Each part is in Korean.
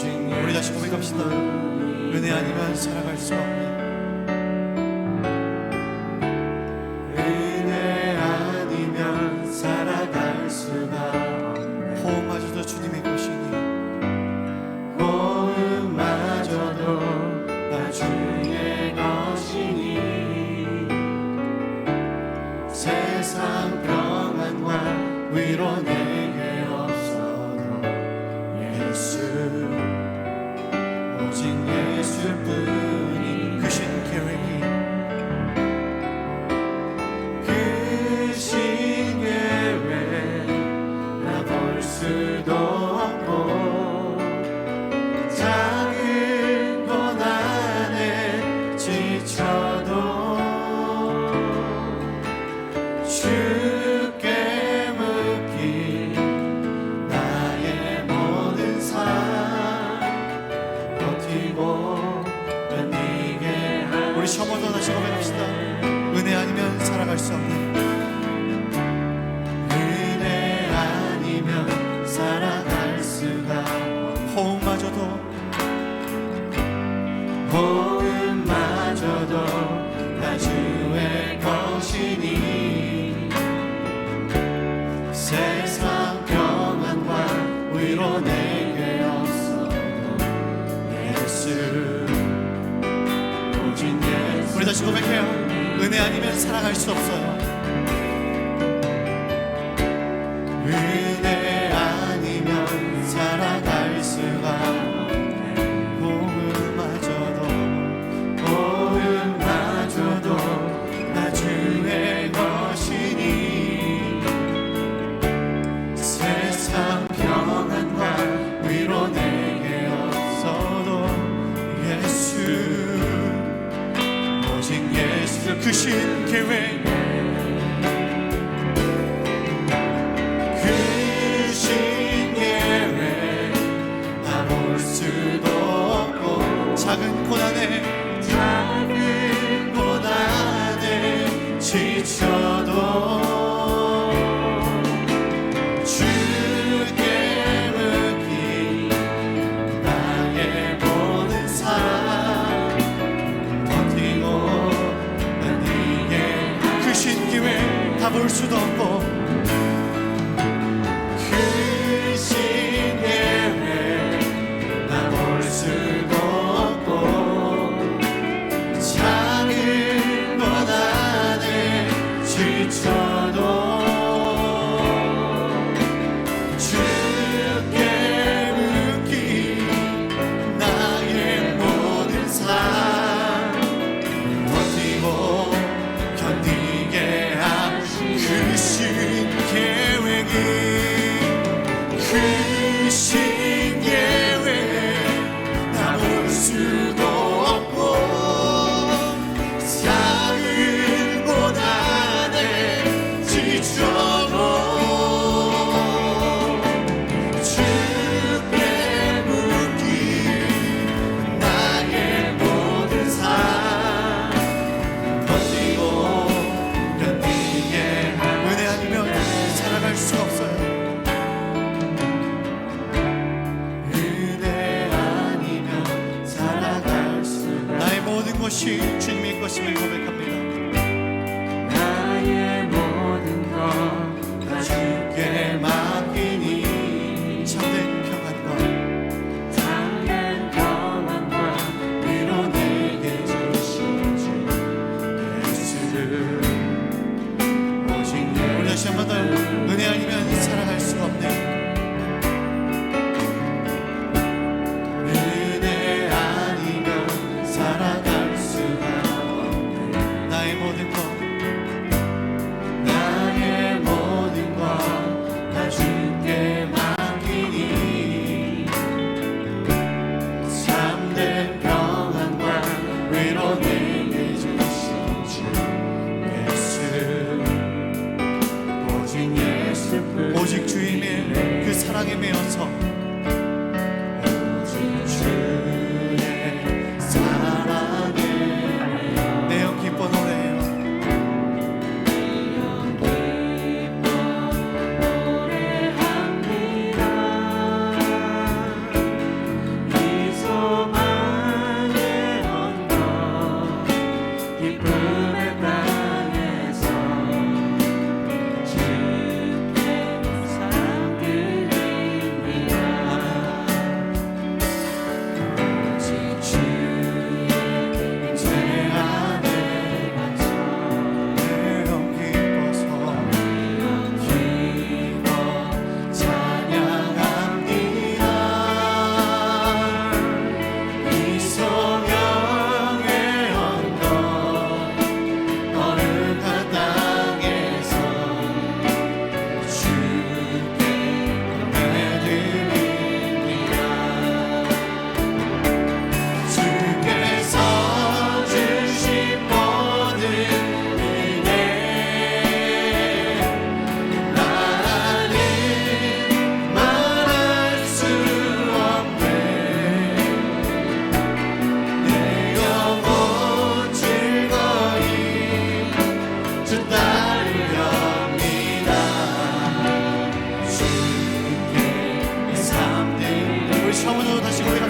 우리 다시 고백합시다. 은혜 아니면 살아갈 수 없네. 은혜 아니면 살아갈 수가 없네. 호흡마저도 주님의 것이니 호흡마저도 나 주의 것이니 세상 평안과 위로 내게 없어도 예수 오직 예수뿐이 그 신 계획이 그 신 계획 나 볼 수도 없고 작은 고난에 지쳐도 주께 묶인 나의 모든 삶 버티고 견디게 할 우리 처음부터 다시 고백합시다. 은혜 아니면 살아갈 수 없네. 은혜 아니면 살아갈 수가 없네. 호흡마저도 호흡마저도 나 주의 것이니 세상 평안과 위로 내게 없어도 예수 오직 예수 우리 다시 고백해요. 은혜 아니면 살아갈 수 없어요. 은혜 아니면 살아갈 수가 없네. 호흡마저도 나 주의 것이니 세상 평안과 위로 내게 없어도 예수 오직 예수 그 신 계획 그 신 계획 나 볼 수도 없고 작은 고난에 작은 고난에 지쳐도 주께 묶인 나의 모든 삶 버티고 견디게 그 신 계획 다 볼 수도 없고 그 신 계획 나 볼 수도 없고 작은 고난에 지쳐도 주께 묶인 나의 모든 삶 버티고 견디게 한 그 신 계획이 그 신 계획 나 볼 수도 없고 작은 고난에 지쳐도 주께 묶인 나의 모든 삶 버티고 견디게 할 은혜 아니면 살아갈 수가 없어요. 은혜 아니면 살아갈 수가 나의 모든 것이 주님의 것임을 고백합니다. 나의 모든 것 다 주께 맡기니 참된 평안과 작은 평안과 위로 내게 주신 주 예수를 오직 우리 다시 한 번 더 은혜 아니면 살아갈 수가 없네. 은혜 아니면 살아갈 수가 없네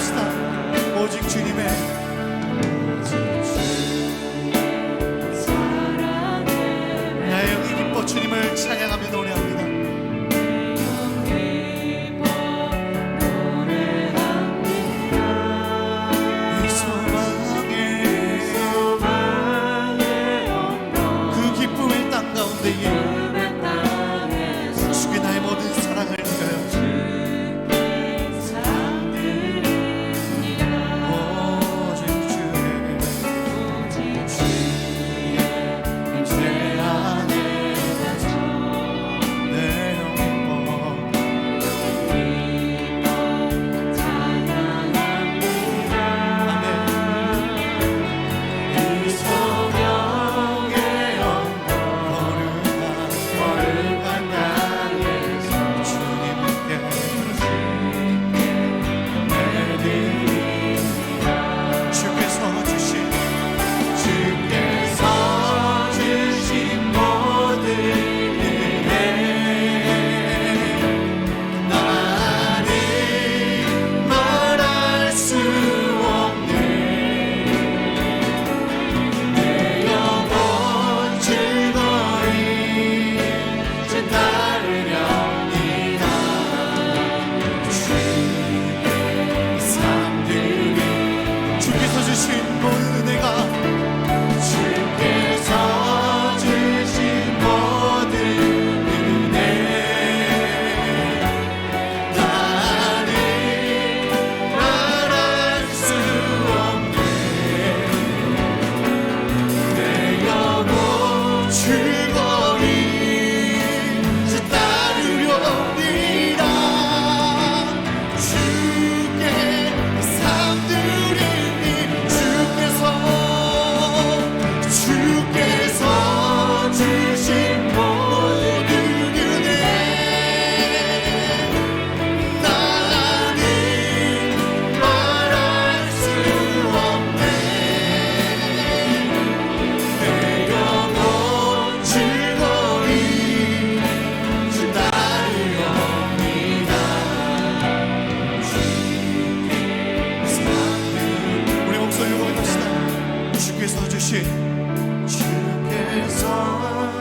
고백합시다. 오직 주님의 나의 영이 기뻐 주님을 찬양하며 노래합니다. 이 소망의 그 기쁨의 땅 가운데에 주께 나의 모든 사랑을 드려요.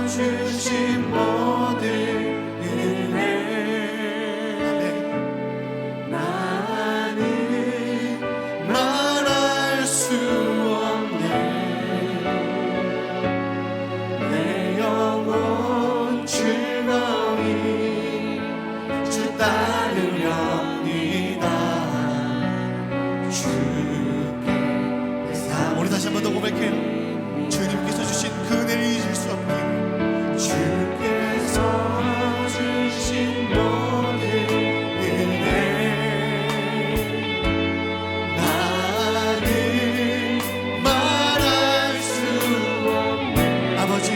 주신 모든 은혜 나는 말할 수 없네. 내 영혼 즐거이 주 따르렵니다. 주께 우리 다시 한 번 더 고백해요. 주님께서 주신 그 은혜를 잊을 수 없기에 주께서 주신 모든 은혜 나는 말할 수 없네. 아버지,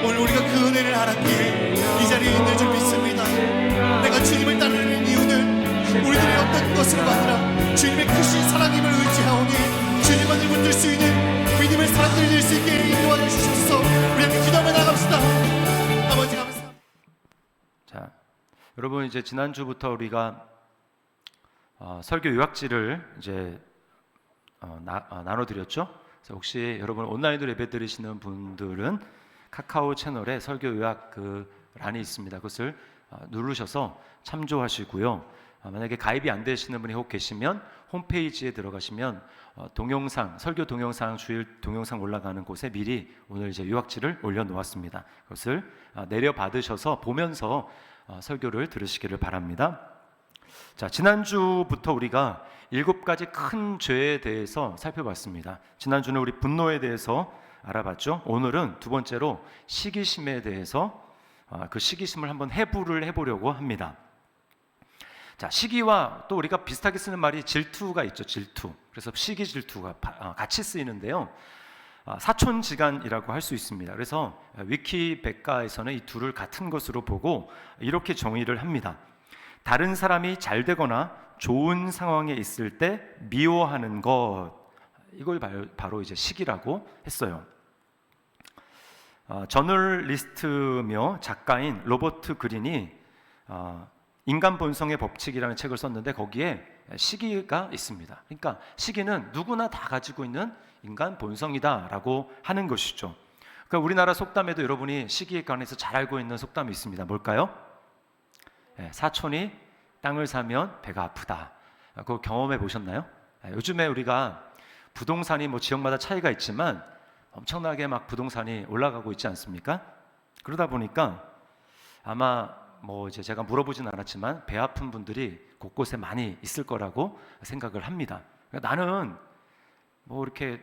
오늘 우리가 그 은혜를 알았기에 이 자리에 있는 줄 믿습니다. 내가 주님을 따르는 이유는 우리들의 어떤 것으로 아니라 주님의 크신 사랑임을 의지하오니 주님만을 붙들 수 있는 믿음의 사람들이 될 수 있게 인도하여 주셔서 우리 함께 기도하며 나갑시다. 아버지 감사합니다. 자, 여러분 이제 지난주부터 우리가 설교 요약지를 이제 나눠드렸죠. 그래서 혹시 여러분 온라인으로 예배 드리시는 분들은 카카오 채널에 설교 요약 그 란이 있습니다. 그것을 누르셔서 참조하시고요. 만약에 가입이 안 되시는 분이 혹 계시면 홈페이지에 들어가시면 동영상, 설교 동영상, 주일 동영상 올라가는 곳에 미리 오늘 이제 요약지를 올려놓았습니다. 그것을 내려받으셔서 보면서 설교를 들으시기를 바랍니다. 자, 지난주부터 우리가 7가지 큰 죄에 대해서 살펴봤습니다. 지난주는 우리 분노에 대해서 알아봤죠. 오늘은 두 번째로 시기심에 대해서 그 시기심을 한번 해부를 해보려고 합니다. 자, 시기와 또 우리가 비슷하게 쓰는 말이 질투가 있죠. 질투. 그래서 시기 질투가 같이 쓰이는데요. 사촌지간이라고 할 수 있습니다. 그래서 위키백과에서는 이 둘을 같은 것으로 보고 이렇게 정의를 합니다. 다른 사람이 잘 되거나 좋은 상황에 있을 때 미워하는 것, 이걸 바로 이제 시기라고 했어요. 저널리스트며 작가인 로버트 그린이 인간 본성의 법칙이라는 책을 썼는데 거기에 시기가 있습니다. 그러니까 시기는 누구나 다 가지고 있는 인간 본성이다라고 하는 것이죠. 그러니까 우리나라 속담에도 여러분이 시기에 관해서 잘 알고 있는 속담이 있습니다. 뭘까요? 사촌이 땅을 사면 배가 아프다. 그거 경험해 보셨나요? 요즘에 우리가 부동산이 뭐 지역마다 차이가 있지만 엄청나게 막 부동산이 올라가고 있지 않습니까? 그러다 보니까 아마 뭐 이제 제가 물어보진 않았지만 배 아픈 분들이 곳곳에 많이 있을 거라고 생각을 합니다. 그러니까 나는 뭐 이렇게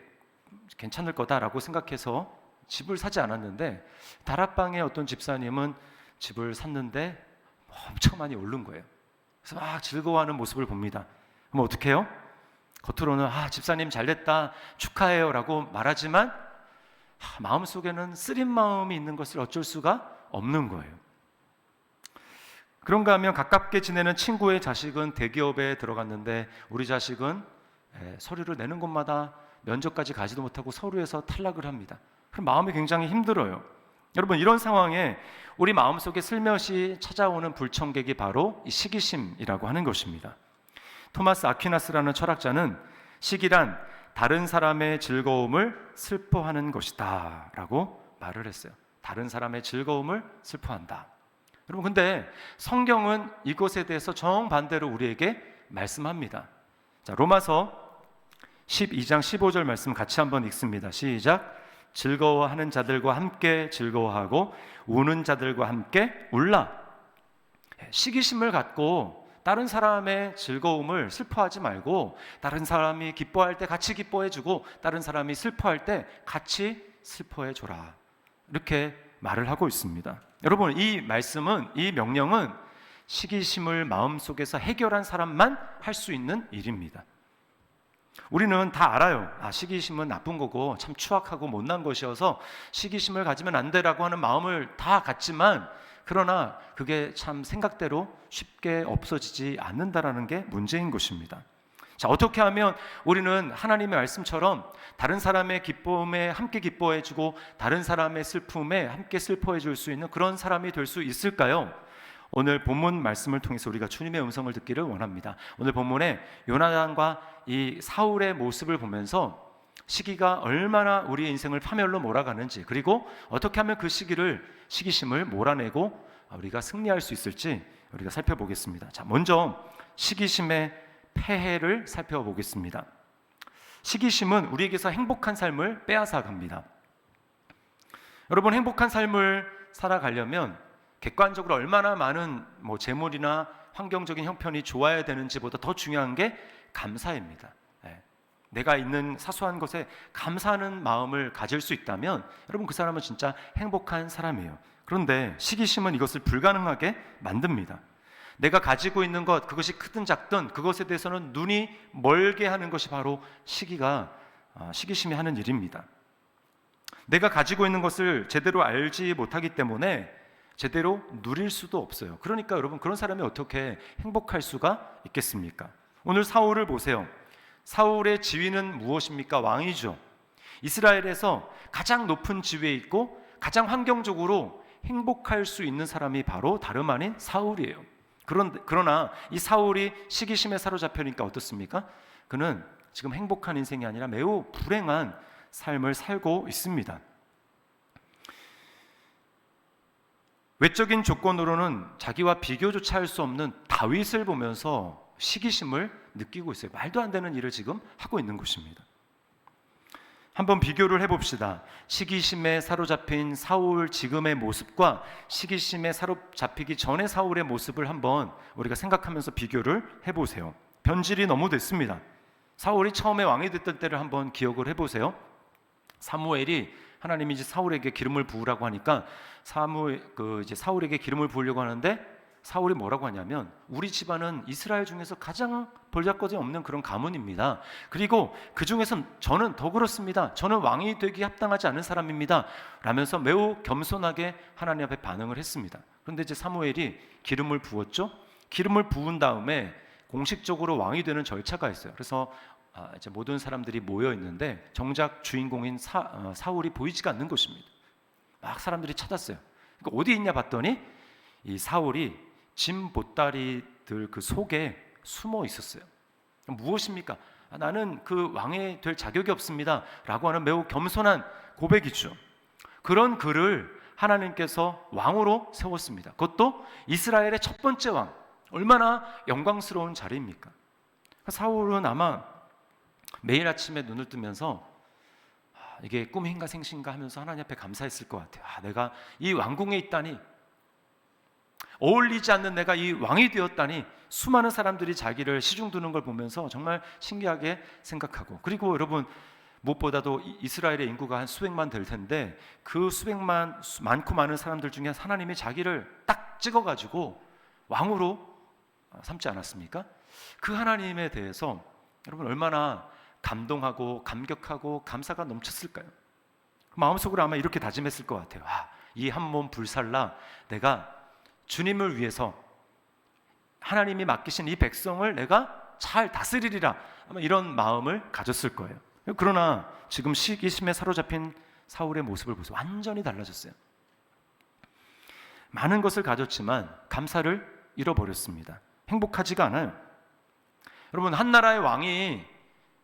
괜찮을 거다라고 생각해서 집을 사지 않았는데 다락방의 어떤 집사님은 집을 샀는데 엄청 많이 오른 거예요. 그래서 막 즐거워하는 모습을 봅니다. 그럼 어떻게 해요? 겉으로는 집사님 잘됐다 축하해요 라고 말하지만 마음속에는 쓰린 마음이 있는 것을 어쩔 수가 없는 거예요. 그런가 하면 가깝게 지내는 친구의 자식은 대기업에 들어갔는데 우리 자식은 서류를 내는 곳마다 면접까지 가지도 못하고 서류에서 탈락을 합니다. 그럼 마음이 굉장히 힘들어요. 여러분, 이런 상황에 우리 마음속에 슬며시 찾아오는 불청객이 바로 이 시기심이라고 하는 것입니다. 토마스 아퀴나스라는 철학자는 시기란 다른 사람의 즐거움을 슬퍼하는 것이다 라고 말을 했어요. 다른 사람의 즐거움을 슬퍼한다. 여러분, 근데 성경은 이것에 대해서 정반대로 우리에게 말씀합니다. 자, 로마서 12장 15절 말씀 같이 한번 읽습니다. 시작. 즐거워하는 자들과 함께 즐거워하고 우는 자들과 함께 울라. 시기심을 갖고 다른 사람의 즐거움을 슬퍼하지 말고 다른 사람이 기뻐할 때 같이 기뻐해주고 다른 사람이 슬퍼할 때 같이 슬퍼해줘라. 이렇게 말을 하고 있습니다. 여러분, 이 말씀은, 이 명령은 시기심을 마음속에서 해결한 사람만 할 수 있는 일입니다. 우리는 다 알아요. 시기심은 나쁜 거고 참 추악하고 못난 것이어서 시기심을 가지면 안 되라고 하는 마음을 다 갖지만 그러나 그게 참 생각대로 쉽게 없어지지 않는다라는 게 문제인 것입니다. 자, 어떻게 하면 우리는 하나님의 말씀처럼 다른 사람의 기쁨에 함께 기뻐해주고 다른 사람의 슬픔에 함께 슬퍼해줄 수 있는 그런 사람이 될 수 있을까요? 오늘 본문 말씀을 통해서 우리가 주님의 음성을 듣기를 원합니다. 오늘 본문에 요나단과 이 사울의 모습을 보면서 시기가 얼마나 우리의 인생을 파멸로 몰아가는지, 그리고 어떻게 하면 그 시기심을 몰아내고 우리가 승리할 수 있을지 우리가 살펴보겠습니다. 자, 먼저 시기심의 폐해를 살펴보겠습니다. 시기심은 우리에게서 행복한 삶을 빼앗아 갑니다. 여러분, 행복한 삶을 살아가려면 객관적으로 얼마나 많은 재물이나 환경적인 형편이 좋아야 되는지보다 더 중요한 게 감사입니다. 내가 있는 사소한 것에 감사하는 마음을 가질 수 있다면 여러분, 그 사람은 진짜 행복한 사람이에요. 그런데 시기심은 이것을 불가능하게 만듭니다. 내가 가지고 있는 것, 그것이 크든 작든 그것에 대해서는 눈이 멀게 하는 것이 바로 시기심이 하는 일입니다. 내가 가지고 있는 것을 제대로 알지 못하기 때문에 제대로 누릴 수도 없어요. 그러니까 여러분, 그런 사람이 어떻게 행복할 수가 있겠습니까? 오늘 사울을 보세요. 사울의 지위는 무엇입니까? 왕이죠. 이스라엘에서 가장 높은 지위에 있고 가장 환경적으로 행복할 수 있는 사람이 바로 다름 아닌 사울이에요. 그러나 이 사울이 시기심에 사로잡히니까 어떻습니까? 그는 지금 행복한 인생이 아니라 매우 불행한 삶을 살고 있습니다. 외적인 조건으로는 자기와 비교조차 할 수 없는 다윗을 보면서 시기심을 느끼고 있어요. 말도 안 되는 일을 지금 하고 있는 것입니다. 한번 비교를 해봅시다. 시기심에 사로잡힌 사울 지금의 모습과 시기심에 사로잡히기 전의 사울의 모습을 한번 우리가 생각하면서 비교를 해보세요. 변질이 너무 됐습니다. 사울이 처음에 왕이 됐던 때를 한번 기억을 해보세요. 사무엘이 하나님이 이제 사울에게 기름을 부으라고 하니까 이제 사울에게 기름을 부으려고 하는데 사울이 뭐라고 하냐면, 우리 집안은 이스라엘 중에서 가장 볼작거지 없는 그런 가문입니다. 그리고 그 중에서 저는 더 그렇습니다. 저는 왕이 되기 합당하지 않은 사람입니다. 라면서 매우 겸손하게 하나님 앞에 반응을 했습니다. 그런데 이제 사무엘이 기름을 부었죠. 기름을 부은 다음에 공식적으로 왕이 되는 절차가 있어요. 그래서 이제 모든 사람들이 모여 있는데 정작 주인공인 사울이 보이지가 않는 것입니다. 막 사람들이 찾았어요. 그러니까 어디 있냐 봤더니 이 사울이 짐 보따리들 그 속에 숨어 있었어요. 무엇입니까? 나는 그 왕이 될 자격이 없습니다 라고 하는 매우 겸손한 고백이죠. 그런 그를 하나님께서 왕으로 세웠습니다. 그것도 이스라엘의 첫 번째 왕. 얼마나 영광스러운 자리입니까? 사울은 아마 매일 아침에 눈을 뜨면서 이게 꿈인가 생신가 하면서 하나님 앞에 감사했을 것 같아요. 내가 이 왕궁에 있다니, 어울리지 않는 내가 이 왕이 되었다니, 수많은 사람들이 자기를 시중두는 걸 보면서 정말 신기하게 생각하고, 그리고 여러분 무엇보다도 이스라엘의 인구가 한 수백만 될 텐데 그 수백만 많고 많은 사람들 중에 하나님이 자기를 딱 찍어가지고 왕으로 삼지 않았습니까? 그 하나님에 대해서 여러분 얼마나 감동하고 감격하고 감사가 넘쳤을까요? 마음속으로 아마 이렇게 다짐했을 것 같아요. 이 한 몸 불살라 내가 주님을 위해서 하나님이 맡기신 이 백성을 내가 잘 다스리리라, 아마 이런 마음을 가졌을 거예요. 그러나 지금 시기심에 사로잡힌 사울의 모습을 보세요. 완전히 달라졌어요. 많은 것을 가졌지만 감사를 잃어버렸습니다. 행복하지가 않아요. 여러분, 한 나라의 왕이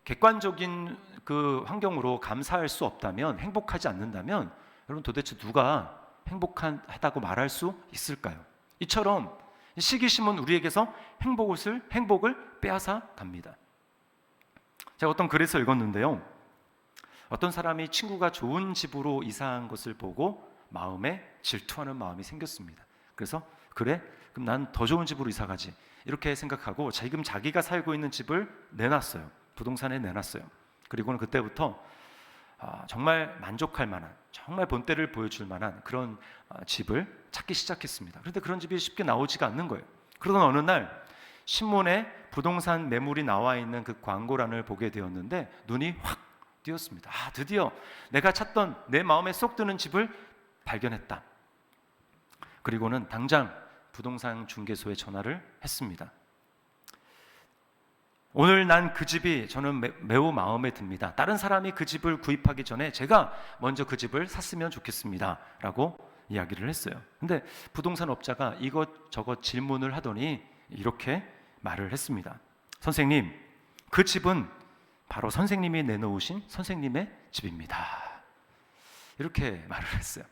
객관적인 그 환경으로 감사할 수 없다면, 행복하지 않는다면 여러분 도대체 누가 행복하다고 말할 수 있을까요? 이처럼 시기심은 우리에게서 행복을 빼앗아 갑니다. 제가 어떤 글에서 읽었는데요, 어떤 사람이 친구가 좋은 집으로 이사한 것을 보고 마음에 질투하는 마음이 생겼습니다. 그래서 그래? 그럼 난 더 좋은 집으로 이사 가지, 이렇게 생각하고 지금 자기가 살고 있는 집을 내놨어요. 부동산에 내놨어요. 그리고는 그때부터 정말 만족할 만한, 정말 본때를 보여줄 만한 그런 집을 찾기 시작했습니다. 그런데 그런 집이 쉽게 나오지가 않는 거예요. 그러던 어느 날 신문에 부동산 매물이 나와 있는 그 광고란을 보게 되었는데 눈이 확 띄었습니다. 드디어 내가 찾던 내 마음에 쏙 드는 집을 발견했다. 그리고는 당장 부동산 중개소에 전화를 했습니다. 오늘 난 그 집이 저는 매우 마음에 듭니다. 다른 사람이 그 집을 구입하기 전에 제가 먼저 그 집을 샀으면 좋겠습니다 라고 이야기를 했어요. 근데 부동산 업자가 이것저것 질문을 하더니 이렇게 말을 했습니다. 선생님, 그 집은 바로 선생님이 내놓으신 선생님의 집입니다. 이렇게 말을 했어요.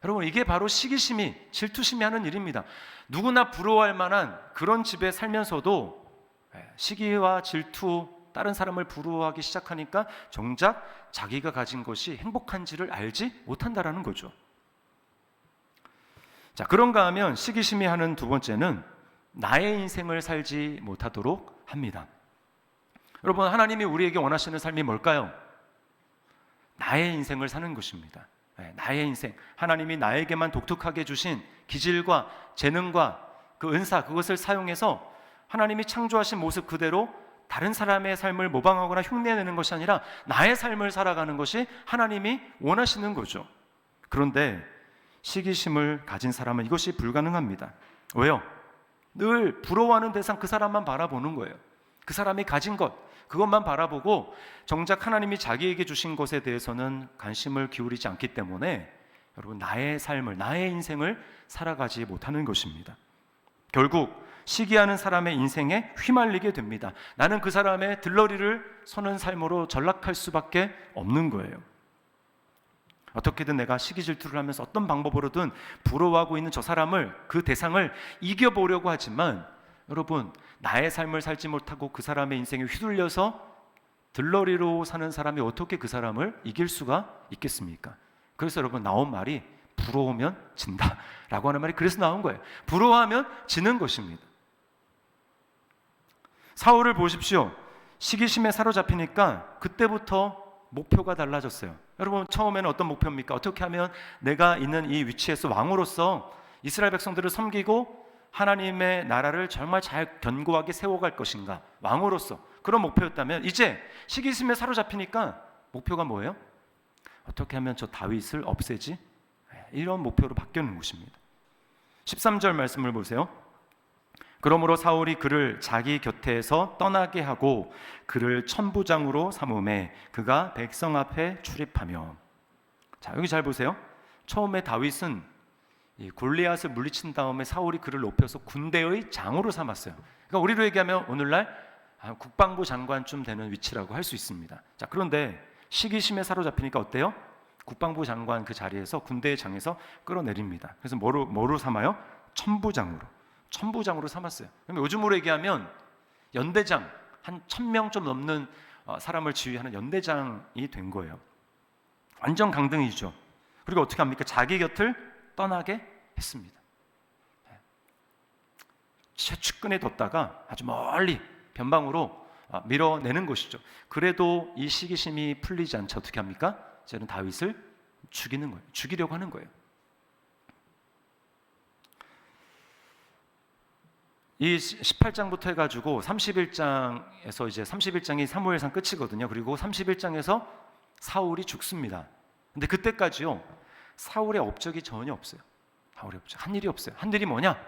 여러분, 이게 바로 시기심이, 질투심이 하는 일입니다. 누구나 부러워할 만한 그런 집에 살면서도 시기와 질투, 다른 사람을 부러워하기 시작하니까 정작 자기가 가진 것이 행복한지를 알지 못한다라는 거죠. 자, 그런가 하면 시기심이 하는 두 번째는 나의 인생을 살지 못하도록 합니다. 여러분, 하나님이 우리에게 원하시는 삶이 뭘까요? 나의 인생을 사는 것입니다. 나의 인생, 하나님이 나에게만 독특하게 주신 기질과 재능과 그 은사, 그것을 사용해서 하나님이 창조하신 모습 그대로 다른 사람의 삶을 모방하거나 흉내내는 것이 아니라 나의 삶을 살아가는 것이 하나님이 원하시는 거죠. 그런데 시기심을 가진 사람은 이것이 불가능합니다. 왜요? 늘 부러워하는 대상, 그 사람만 바라보는 거예요. 그 사람이 가진 것, 그것만 바라보고 정작 하나님이 자기에게 주신 것에 대해서는 관심을 기울이지 않기 때문에 여러분, 나의 삶을, 나의 인생을 살아가지 못하는 것입니다. 결국 시기하는 사람의 인생에 휘말리게 됩니다. 나는 그 사람의 들러리를 서는 삶으로 전락할 수밖에 없는 거예요. 어떻게든 내가 시기 질투를 하면서 어떤 방법으로든 부러워하고 있는 저 사람을, 그 대상을 이겨보려고 하지만 여러분, 나의 삶을 살지 못하고 그 사람의 인생에 휘둘려서 들러리로 사는 사람이 어떻게 그 사람을 이길 수가 있겠습니까? 그래서 여러분, 나온 말이 부러우면 진다라고 하는 말이 그래서 나온 거예요. 부러워하면 지는 것입니다. 사울을 보십시오. 시기심에 사로잡히니까 그때부터 목표가 달라졌어요. 여러분, 처음에는 어떤 목표입니까? 어떻게 하면 내가 있는 이 위치에서 왕으로서 이스라엘 백성들을 섬기고 하나님의 나라를 정말 잘 견고하게 세워갈 것인가, 왕으로서 그런 목표였다면 이제 시기심에 사로잡히니까 목표가 뭐예요? 어떻게 하면 저 다윗을 없애지? 이런 목표로 바뀌는 것입니다. 13절 말씀을 보세요. 그러므로 사울이 그를 자기 곁에서 떠나게 하고 그를 천부장으로 삼음에 그가 백성 앞에 출입하며. 자, 여기 잘 보세요. 처음에 다윗은 이 골리앗을 물리친 다음에 사울이 그를 높여서 군대의 장으로 삼았어요. 그러니까 우리로 얘기하면 오늘날 국방부 장관쯤 되는 위치라고 할 수 있습니다. 자, 그런데 시기심에 사로잡히니까 어때요? 국방부 장관 그 자리에서 군대의 장에서 끌어내립니다. 그래서 뭐로 삼아요? 천부장으로 삼았어요. 그럼 요즘으로 얘기하면 연대장, 한 1000명 좀 넘는 사람을 지휘하는 연대장이 된 거예요. 완전 강등이죠. 그리고 어떻게 합니까? 자기 곁을 떠나게 했습니다. 최측근에 뒀다가 아주 멀리 변방으로 밀어내는 것이죠. 그래도 이 시기심이 풀리지 않자 어떻게 합니까? 이제는 다윗을 죽이는 거예요. 죽이려고 하는 거예요. 이 18장부터 해가지고 31장에서 이제 31장이 사무엘상 끝이거든요. 그리고 31장에서 사울이 죽습니다. 근데 그때까지요, 사울의 업적이 전혀 없어요. 사울의 업적, 한 일이 없어요. 한 일이 뭐냐?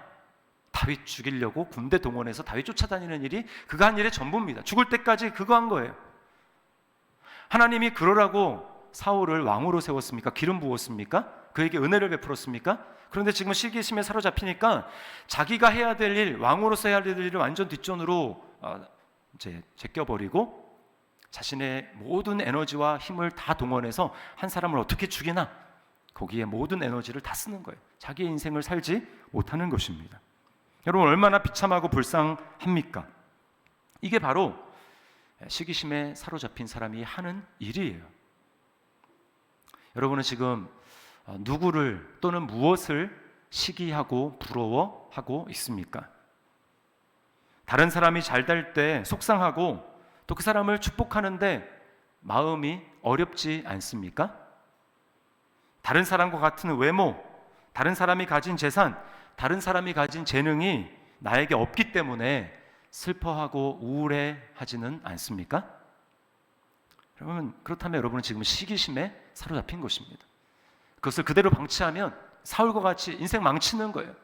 다윗 죽이려고 군대 동원해서 다윗 쫓아다니는 일이 그가 한 일의 전부입니다. 죽을 때까지 그거 한 거예요. 하나님이 그러라고 사울을 왕으로 세웠습니까? 기름 부었습니까? 그에게 은혜를 베풀었습니까? 그런데 지금 시기심에 사로잡히니까 자기가 해야 될 일, 왕으로서 해야 될 일을 완전 뒷전으로 이제 제껴버리고 자신의 모든 에너지와 힘을 다 동원해서 한 사람을 어떻게 죽이나, 거기에 모든 에너지를 다 쓰는 거예요. 자기의 인생을 살지 못하는 것입니다. 여러분, 얼마나 비참하고 불쌍합니까? 이게 바로 시기심에 사로잡힌 사람이 하는 일이에요. 여러분은 지금 누구를 또는 무엇을 시기하고 부러워하고 있습니까? 다른 사람이 잘 될 때 속상하고 또 그 사람을 축복하는데 마음이 어렵지 않습니까? 다른 사람과 같은 외모, 다른 사람이 가진 재산, 다른 사람이 가진 재능이 나에게 없기 때문에 슬퍼하고 우울해하지는 않습니까? 그렇다면 여러분은 지금 시기심에 사로잡힌 것입니다. 그것을 그대로 방치하면 사울과 같이 인생 망치는 거예요.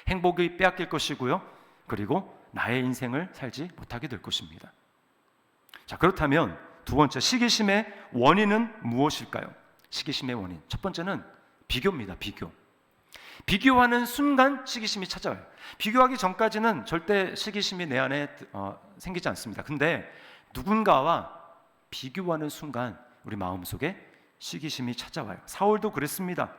행복이 빼앗길 것이고요. 그리고 나의 인생을 살지 못하게 될 것입니다. 자, 그렇다면 두 번째, 시기심의 원인은 무엇일까요? 시기심의 원인, 첫 번째는 비교입니다. 비교하는 순간 시기심이 찾아와요. 비교하기 전까지는 절대 시기심이 내 안에 생기지 않습니다. 근데 누군가와 비교하는 순간 우리 마음속에 시기심이 찾아와요. 사울도 그랬습니다.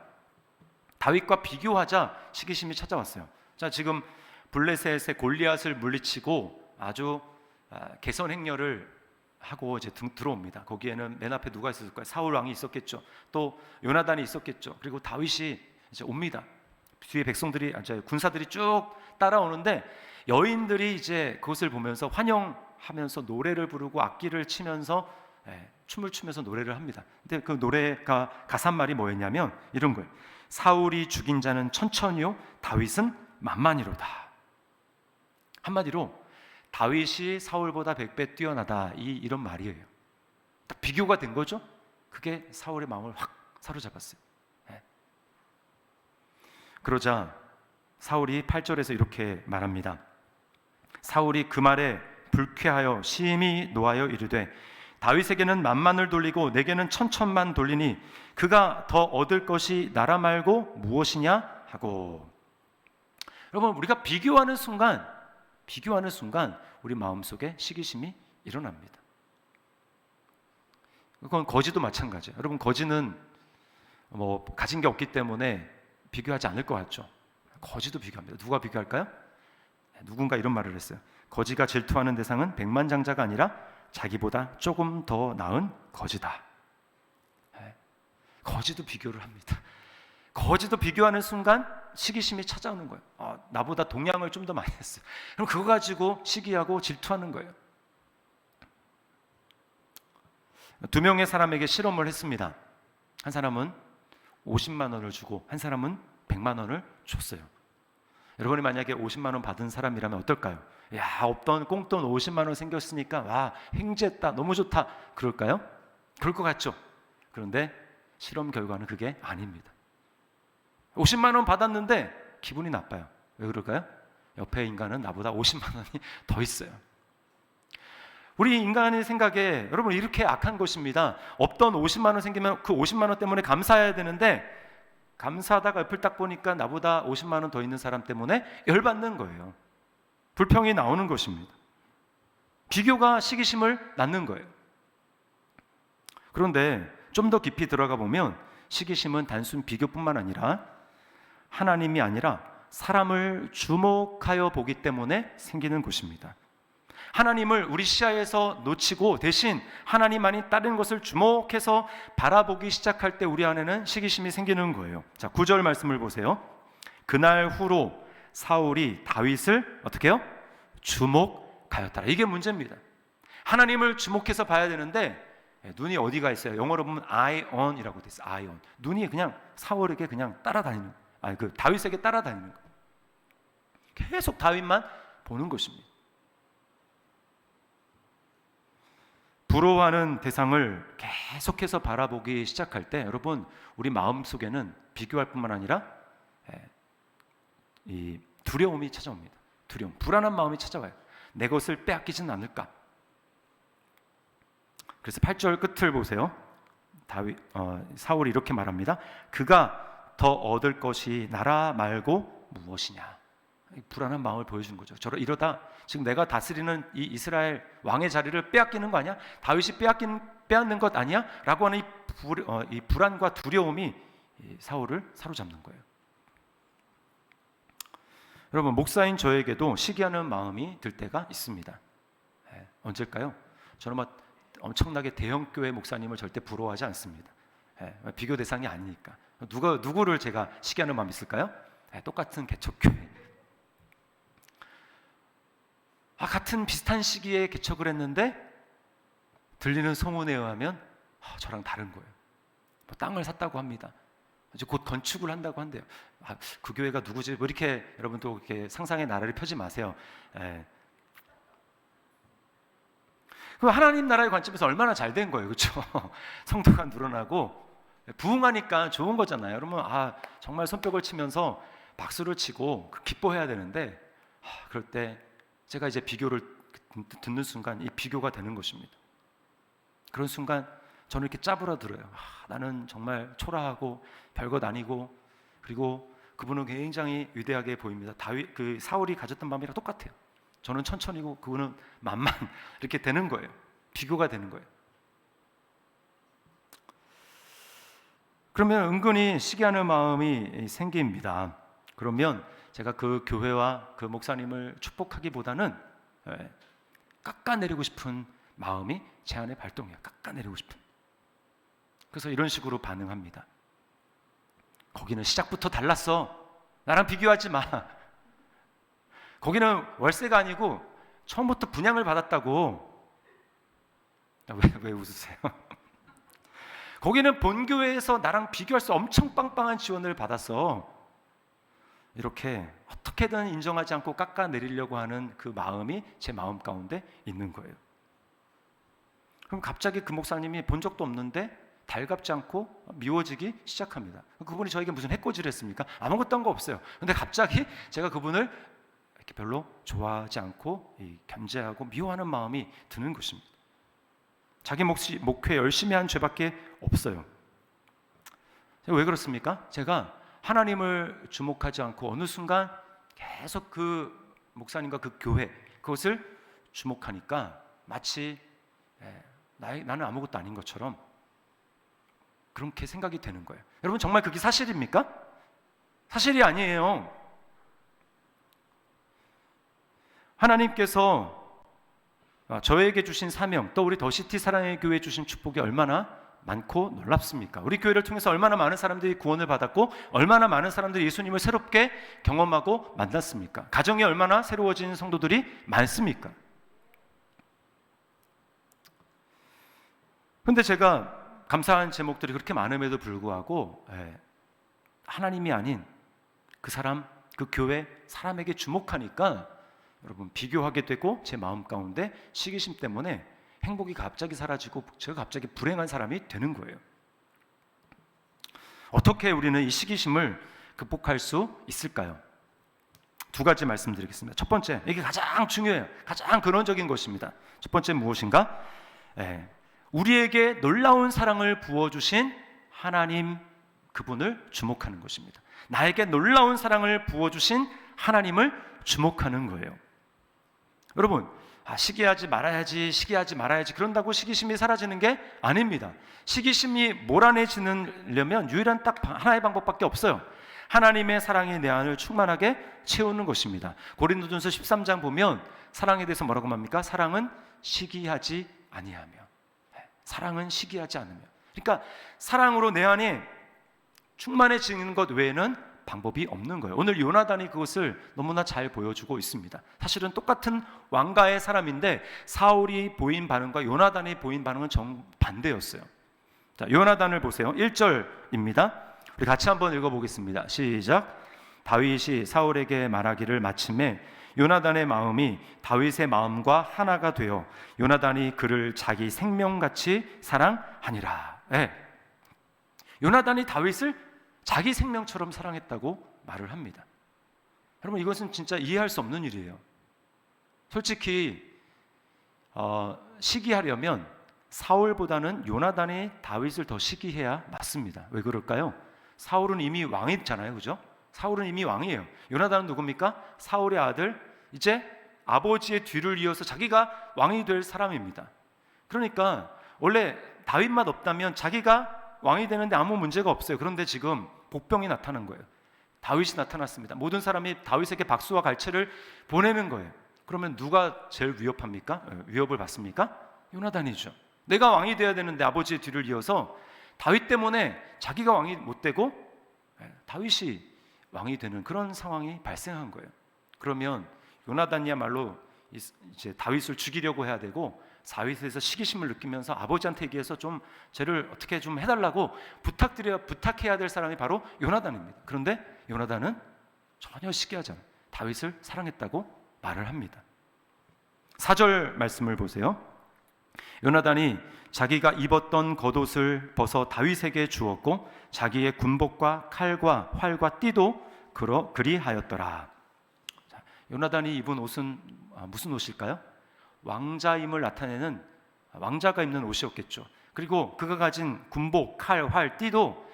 다윗과 비교하자 시기심이 찾아왔어요. 자, 지금 블레셋의 골리앗을 물리치고 아주 개선 행렬을 하고 이제 들어옵니다. 거기에는 맨 앞에 누가 있었을까요? 사울 왕이 있었겠죠. 또 요나단이 있었겠죠. 그리고 다윗이 이제 옵니다. 뒤에 백성들이, 군사들이 쭉 따라오는데 여인들이 이제 그것을 보면서 환영하면서 노래를 부르고 악기를 치면서 춤을 추면서 노래를 합니다. 근데 그 노래가 가사말이 뭐였냐면 이런 거예요. 사울이 죽인 자는 천천히요, 다윗은 만만이로다. 한마디로 다윗이 사울보다 100배 뛰어나다, 이런 말이에요. 딱 비교가 된 거죠. 그게 사울의 마음을 확 사로잡았어요. 그러자 사울이 8절에서 이렇게 말합니다. 사울이 그 말에 불쾌하여 심히 노하여 이르되 다윗에게는 만만을 돌리고 내게는 천천만 돌리니 그가 더 얻을 것이 나라 말고 무엇이냐 하고. 여러분, 우리가 비교하는 순간 우리 마음속에 시기심이 일어납니다. 그건 거지도 마찬가지예요. 여러분, 거지는 가진 게 없기 때문에 비교하지 않을 것 같죠. 거지도 비교합니다. 누가 비교할까요? 누군가 이런 말을 했어요. 거지가 질투하는 대상은 백만장자가 아니라 자기보다 조금 더 나은 거지다. 거지도 비교를 합니다. 거지도 비교하는 순간 시기심이 찾아오는 거예요. 나보다 동양을 좀 더 많이 했어요. 그럼 그거 가지고 시기하고 질투하는 거예요. 두 명의 사람에게 실험을 했습니다. 한 사람은 50만 원을 주고 한 사람은 100만 원을 줬어요. 여러분이 만약에 50만 원 받은 사람이라면 어떨까요? 야, 없던 꽁돈 50만 원 생겼으니까 와, 횡재했다, 너무 좋다, 그럴까요? 그럴 것 같죠? 그런데 실험 결과는 그게 아닙니다. 50만 원 받았는데 기분이 나빠요. 왜 그럴까요? 옆에 인간은 나보다 50만 원이 더 있어요. 우리 인간의 생각에 여러분 이렇게 악한 것입니다. 없던 50만 원 생기면 그 50만 원 때문에 감사해야 되는데 감사하다가 옆을 딱 보니까 나보다 50만 원 더 있는 사람 때문에 열받는 거예요. 불평이 나오는 것입니다. 비교가 시기심을 낳는 거예요. 그런데 좀 더 깊이 들어가 보면 시기심은 단순 비교뿐만 아니라 하나님이 아니라 사람을 주목하여 보기 때문에 생기는 것입니다. 하나님을 우리 시야에서 놓치고 대신 하나님만이 다른 것을 주목해서 바라보기 시작할 때 우리 안에는 시기심이 생기는 거예요. 자, 9절 말씀을 보세요. 그날 후로 사울이 다윗을 어떻게 해요? 주목하였더라. 이게 문제입니다. 하나님을 주목해서 봐야 되는데 눈이 어디가 있어요? 영어로 보면 eye on이라고 돼 있어요. eye on. 눈이 그냥 사울에게 그냥 따라다니는, 다윗에게 따라다니는 거예요. 계속 다윗만 보는 것입니다. 부러워하는 대상을 계속해서 바라보기 시작할 때 여러분, 우리 마음속에는 비교할 뿐만 아니라 이 두려움이 찾아옵니다. 두려움, 불안한 마음이 찾아와요. 내 것을 빼앗기진 않을까. 그래서 8절 끝을 보세요. 사울이 이렇게 말합니다. 그가 더 얻을 것이 나라 말고 무엇이냐. 불안한 마음을 보여주는 거죠. 이러다 지금 내가 다스리는 이 이스라엘 왕의 자리를 빼앗기는 거 아니야? 다윗이 빼앗는 것 아니야? 라고 하는 이 불안과 두려움이 사울을 사로잡는 거예요. 여러분, 목사인 저에게도 시기하는 마음이 들 때가 있습니다. 언제일까요? 저는 엄청나게 대형 교회 목사님을 절대 부러워하지 않습니다. 비교 대상이 아니니까. 누구를 제가 시기하는 마음이 있을까요? 똑같은 개척교회. 같은 비슷한 시기에 개척을 했는데 들리는 소문에 의하면 저랑 다른 거예요. 땅을 샀다고 합니다. 이제 곧 건축을 한다고 한대요. 그 교회가 누구지? 이렇게 여러분 또 이렇게 상상의 나라를 펴지 마세요. 그럼 하나님 나라의 관점에서 얼마나 잘 된 거예요, 그렇죠? 성도가 늘어나고 부흥하니까 좋은 거잖아요. 여러분, 정말 손뼉을 치면서 박수를 치고 기뻐해야 되는데 그럴 때 제가 이제 비교를 듣는 순간 이 비교가 되는 것입니다. 그런 순간 저는 이렇게 짜부러들어요. 나는 정말 초라하고 별것 아니고, 그리고 그분은 굉장히 위대하게 보입니다. 사울이 가졌던 마음이랑 똑같아요. 저는 천천히고 그분은 만만 이렇게 되는 거예요. 비교가 되는 거예요. 그러면 은근히 시기하는 마음이 생깁니다. 그러면 제가 그 교회와 그 목사님을 축복하기보다는 깎아내리고 싶은 마음이 제 안에 발동해요. 깎아내리고 싶은. 그래서 이런 식으로 반응합니다. 거기는 시작부터 달랐어. 나랑 비교하지 마. 거기는 월세가 아니고 처음부터 분양을 받았다고. 왜 웃으세요? 거기는 본교회에서 나랑 비교할 수 엄청 빵빵한 지원을 받았어. 이렇게 어떻게든 인정하지 않고 깎아내리려고 하는 그 마음이 제 마음 가운데 있는 거예요. 그럼 갑자기 그 목사님이 본 적도 없는데 달갑지 않고 미워지기 시작합니다. 그분이 저에게 무슨 해코지를 했습니까? 아무것도 한 거 없어요. 근데 갑자기 제가 그분을 이렇게 별로 좋아하지 않고 견제하고 미워하는 마음이 드는 것입니다. 자기 목회 열심히 한 죄밖에 없어요. 왜 그렇습니까? 제가 하나님을 주목하지 않고 어느 순간 계속 그 목사님과 그 교회 그것을 주목하니까 마치 나는 아무것도 아닌 것처럼 그렇게 생각이 되는 거예요. 여러분, 정말 그게 사실입니까? 사실이 아니에요. 하나님께서 저에게 주신 사명, 또 우리 더시티 사랑의 교회에 주신 축복이 얼마나 많고 놀랍습니까? 우리 교회를 통해서 얼마나 많은 사람들이 구원을 받았고 얼마나 많은 사람들이 예수님을 새롭게 경험하고 만났습니까? 가정이 얼마나 새로워진 성도들이 많습니까? 근데 제가 감사한 제목들이 그렇게 많음에도 불구하고 하나님이 아닌 그 사람, 그 교회 사람에게 주목하니까 여러분 비교하게 되고 제 마음 가운데 시기심 때문에 행복이 갑자기 사라지고 제가 갑자기 불행한 사람이 되는 거예요. 어떻게 우리는 이 시기심을 극복할 수 있을까요? 두 가지 말씀드리겠습니다. 첫 번째, 이게 가장 중요해요. 가장 근원적인 것입니다. 첫 번째 무엇인가? 우리에게 놀라운 사랑을 부어주신 하나님 그분을 주목하는 것입니다. 나에게 놀라운 사랑을 부어주신 하나님을 주목하는 거예요. 여러분, 시기하지 말아야지 그런다고 시기심이 사라지는 게 아닙니다. 시기심이 몰아내지려면 유일한 딱 하나의 방법밖에 없어요. 하나님의 사랑이 내 안을 충만하게 채우는 것입니다. 고린도전서 13장 보면 사랑에 대해서 뭐라고 말합니까? 사랑은 시기하지 아니하며. 사랑은 시기하지 않으며. 그러니까 사랑으로 내 안에 충만해지는 것 외에는 방법이 없는 거예요. 오늘 요나단이 그것을 너무나 잘 보여주고 있습니다. 사실은 똑같은 왕가의 사람인데 사울이 보인 반응과 요나단이 보인 반응은 정반대였어요. 자, 요나단을 보세요. 1절입니다. 우리 같이 한번 읽어보겠습니다. 시작. 다윗이 사울에게 말하기를 마침에 요나단의 마음이 다윗의 마음과 하나가 되어 요나단이 그를 자기 생명같이 사랑하니라. 요나단이 다윗을 자기 생명처럼 사랑했다고 말을 합니다. 여러분, 이것은 진짜 이해할 수 없는 일이에요. 솔직히 시기하려면 사울보다는 요나단이 다윗을 더 시기해야 맞습니다. 왜 그럴까요? 사울은 이미 왕이잖아요, 그죠? 사울은 이미 왕이에요. 요나단은 누굽니까? 사울의 아들, 이제 아버지의 뒤를 이어서 자기가 왕이 될 사람입니다. 그러니까 원래 다윗만 없다면 자기가 왕이 되는데 아무 문제가 없어요. 그런데 지금 복병이 나타난 거예요. 다윗이 나타났습니다. 모든 사람이 다윗에게 박수와 갈채를 보내는 거예요. 그러면 누가 제일 위협을 받습니까? 요나단이죠. 내가 왕이 되어야 되는데 아버지의 뒤를 이어서 다윗 때문에 자기가 왕이 못 되고 다윗이 왕이 되는 그런 상황이 발생한 거예요. 그러면 요나단이야말로 이제 다윗을 죽이려고 해야 되고 다윗에서 시기심을 느끼면서 아버지한테 얘기해서 좀 쟤를 어떻게 좀 해달라고 부탁해야 될 사람이 바로 요나단입니다. 그런데 요나단은 전혀 시기하지 않아요. 다윗을 사랑했다고 말을 합니다. 4절 말씀을 보세요. 요나단이 자기가 입었던 겉옷을 벗어 다윗에게 주었고 자기의 군복과 칼과 활과 띠도 그리하였더라. 요나단이 입은 옷은 무슨 옷일까요? 왕자임을 나타내는 왕자가 입는 옷이었겠죠. 그리고 그가 가진 군복, 칼, 활, 띠도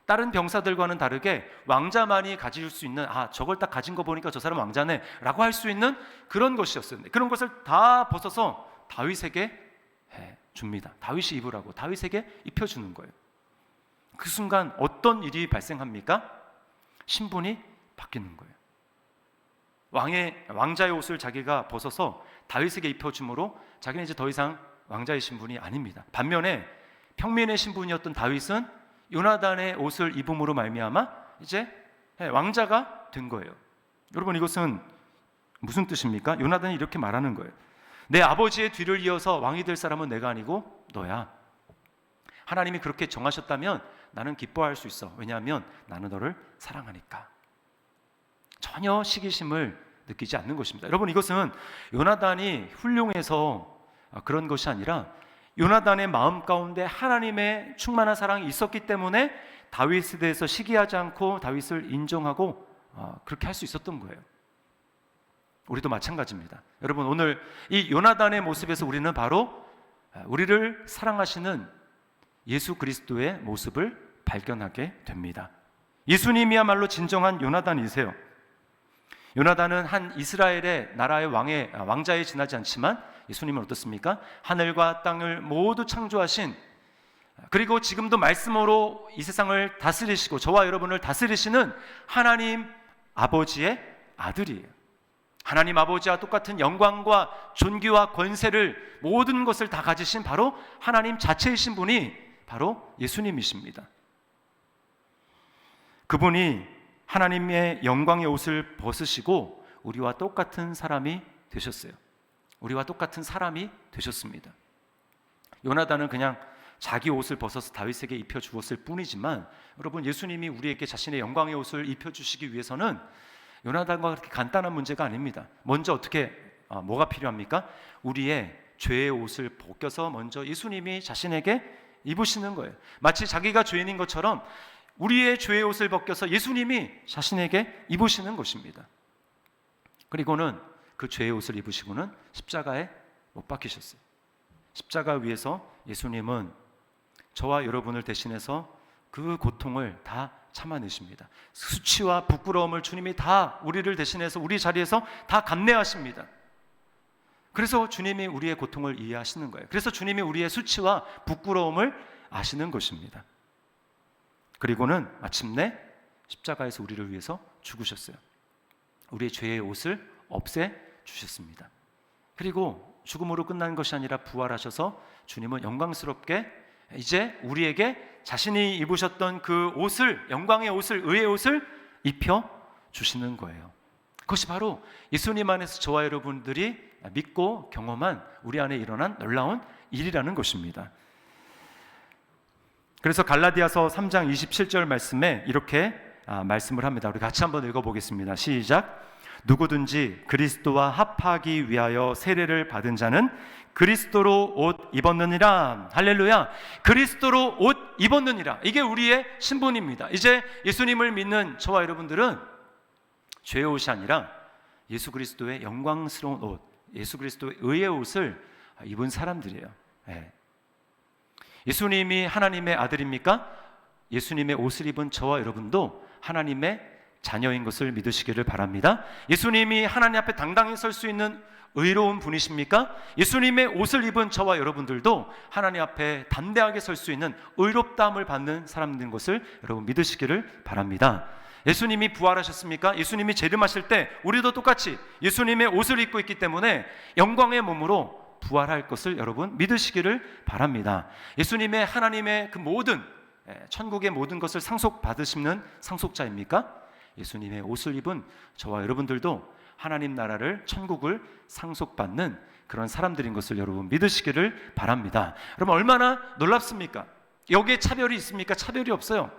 다른 병사들과는 다르게 왕자만이 가질 수 있는 저걸 딱 가진 거 보니까 저 사람 왕자네 라고 할 수 있는 그런 것이었는데 그런 것을 다 벗어서 다윗에게 줍니다. 다윗이 입으라고 다윗에게 입혀주는 거예요. 그 순간 어떤 일이 발생합니까? 신분이 바뀌는 거예요. 왕자의 옷을 자기가 벗어서 다윗에게 입혀줌으로 자기는 이제 더 이상 왕자의 신분이 아닙니다. 반면에 평민의 신분이었던 다윗은 요나단의 옷을 입음으로 말미암아 이제 왕자가 된 거예요. 여러분, 이것은 무슨 뜻입니까? 요나단이 이렇게 말하는 거예요. 내 아버지의 뒤를 이어서 왕이 될 사람은 내가 아니고 너야. 하나님이 그렇게 정하셨다면 나는 기뻐할 수 있어. 왜냐하면 나는 너를 사랑하니까. 전혀 시기심을 느끼지 않는 것입니다. 여러분, 이것은 요나단이 훌륭해서 그런 것이 아니라 요나단의 마음 가운데 하나님의 충만한 사랑이 있었기 때문에 다윗에 대해서 시기하지 않고 다윗을 인정하고 그렇게 할 수 있었던 거예요. 우리도 마찬가지입니다. 여러분, 오늘 이 요나단의 모습에서 우리는 바로 우리를 사랑하시는 예수 그리스도의 모습을 발견하게 됩니다. 예수님이야말로 진정한 요나단이세요. 요나단은 한 이스라엘의 나라의 왕자에 지나지 않지만 예수님은 어떻습니까? 하늘과 땅을 모두 창조하신, 그리고 지금도 말씀으로 이 세상을 다스리시고 저와 여러분을 다스리시는 하나님 아버지의 아들이에요. 하나님 아버지와 똑같은 영광과 존귀와 권세를 모든 것을 다 가지신 바로 하나님 자체이신 분이 바로 예수님이십니다. 그분이 하나님의 영광의 옷을 벗으시고 우리와 똑같은 사람이 되셨어요. 우리와 똑같은 사람이 되셨습니다. 요나단은 그냥 자기 옷을 벗어서 다윗에게 입혀주었을 뿐이지만 여러분, 예수님이 우리에게 자신의 영광의 옷을 입혀주시기 위해서는 요나단과 그렇게 간단한 문제가 아닙니다. 먼저 뭐가 필요합니까? 우리의 죄의 옷을 벗겨서 먼저 예수님이 자신에게 입으시는 거예요. 마치 자기가 죄인인 것처럼 우리의 죄의 옷을 벗겨서 예수님이 자신에게 입으시는 것입니다. 그리고는 그 죄의 옷을 입으시고는 십자가에 못 박히셨어요. 십자가 위에서 예수님은 저와 여러분을 대신해서 그 고통을 다 참아내십니다. 수치와 부끄러움을 주님이 다 우리를 대신해서 우리 자리에서 다 감내하십니다. 그래서 주님이 우리의 고통을 이해하시는 거예요. 그래서 주님이 우리의 수치와 부끄러움을 아시는 것입니다. 그리고는 마침내 십자가에서 우리를 위해서 죽으셨어요. 우리의 죄의 옷을 없애 주셨습니다. 그리고 죽음으로 끝난 것이 아니라 부활하셔서 주님은 영광스럽게 이제 우리에게 자신이 입으셨던 그 옷을, 영광의 옷을, 의의 옷을 입혀 주시는 거예요. 그것이 바로 예수님 안에서 저와 여러분들이 믿고 경험한 우리 안에 일어난 놀라운 일이라는 것입니다. 그래서 갈라디아서 3장 27절 말씀에 이렇게 말씀을 합니다. 우리 같이 한번 읽어보겠습니다. 시작. 누구든지 그리스도와 합하기 위하여 세례를 받은 자는 그리스도로 옷 입었느니라. 할렐루야. 그리스도로 옷 입었느니라. 이게 우리의 신분입니다. 이제 예수님을 믿는 저와 여러분들은 죄의 옷이 아니라 예수 그리스도의 영광스러운 옷, 예수 그리스도의 의의 옷을 입은 사람들이에요. 예수님이 하나님의 아들입니까? 예수님의 옷을 입은 저와 여러분도 하나님의 자녀인 것을 믿으시기를 바랍니다. 예수님이 하나님 앞에 당당히 설 수 있는 의로운 분이십니까? 예수님의 옷을 입은 저와 여러분들도 하나님 앞에 담대하게 설 수 있는 의롭다함을 받는 사람들인 것을 여러분 믿으시기를 바랍니다. 예수님이 부활하셨습니까? 예수님이 재림하실 때 우리도 똑같이 예수님의 옷을 입고 있기 때문에 영광의 몸으로 부활할 것을 여러분 믿으시기를 바랍니다. 예수님의 하나님의 그 모든 천국의 모든 것을 상속받으시는 상속자입니까? 예수님의 옷을 입은 저와 여러분들도 하나님 나라를, 천국을 상속받는 그런 사람들인 것을 여러분 믿으시기를 바랍니다. 여러분 얼마나 놀랍습니까? 여기에 차별이 있습니까? 차별이 없어요.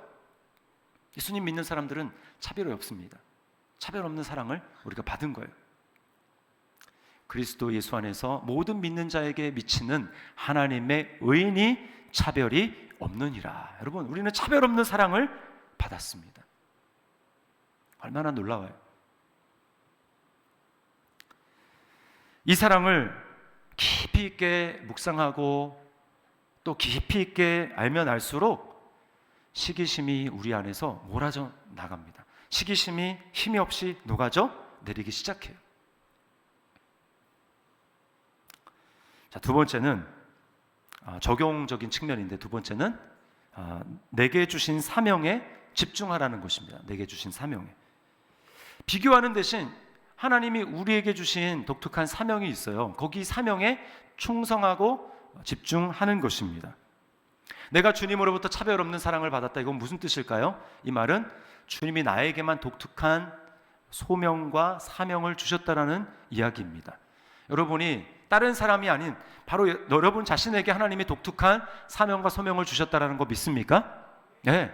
예수님 믿는 사람들은 차별이 없습니다. 차별 없는 사랑을 우리가 받은 거예요. 그리스도 예수 안에서 모든 믿는 자에게 미치는 하나님의 의인이 차별이 없느니라. 여러분 우리는 차별 없는 사랑을 받았습니다. 얼마나 놀라워요. 이 사랑을 깊이 있게 묵상하고 또 깊이 있게 알면 알수록 시기심이 우리 안에서 몰아져 나갑니다. 시기심이 힘이 없이 녹아져 내리기 시작해요. 자, 두 번째는 적용적인 측면인데, 두 번째는 내게 주신 사명에 집중하라는 것입니다. 내게 주신 사명에. 비교하는 대신 하나님이 우리에게 주신 독특한 사명이 있어요. 거기 사명에 충성하고 집중하는 것입니다. 내가 주님으로부터 차별 없는 사랑을 받았다. 이건 무슨 뜻일까요? 이 말은 주님이 나에게만 독특한 소명과 사명을 주셨다라는 이야기입니다. 여러분이 다른 사람이 아닌 바로 여러분 자신에게 하나님이 독특한 사명과 소명을 주셨다라는 거 믿습니까? 네.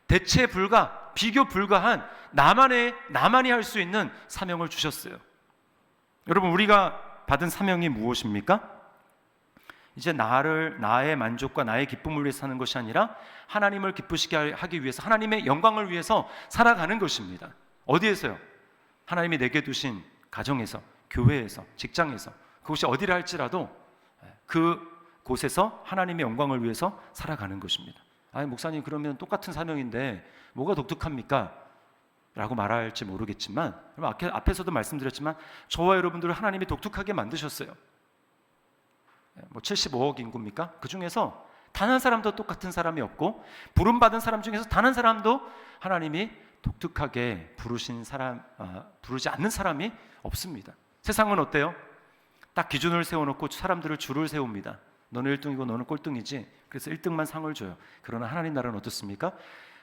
대체 불가, 비교 불가한 나만이 할 수 있는 사명을 주셨어요. 여러분 우리가 받은 사명이 무엇입니까? 이제 나의 만족과 나의 기쁨을 위해서 사는 것이 아니라 하나님을 기쁘시게 하기 위해서, 하나님의 영광을 위해서 살아가는 것입니다. 어디에서요? 하나님이 내게 두신 가정에서, 교회에서, 직장에서, 그것이 어디라 할지라도 그 곳에서 하나님의 영광을 위해서 살아가는 것입니다. 아니 목사님 그러면 똑같은 사명인데 뭐가 독특합니까? 라고 말할지 모르겠지만, 앞에서도 말씀드렸지만 저와 여러분들을 하나님이 독특하게 만드셨어요. 75억 인구입니까? 그 중에서 단 한 사람도 똑같은 사람이 없고, 부름받은 사람 중에서 단 한 사람도 하나님이 독특하게 부르지 않는 사람이 없습니다. 세상은 어때요? 딱 기준을 세워놓고 사람들을 줄을 세웁니다. 너는 1등이고 너는 꼴등이지. 그래서 1등만 상을 줘요. 그러나 하나님 나라는 어떻습니까?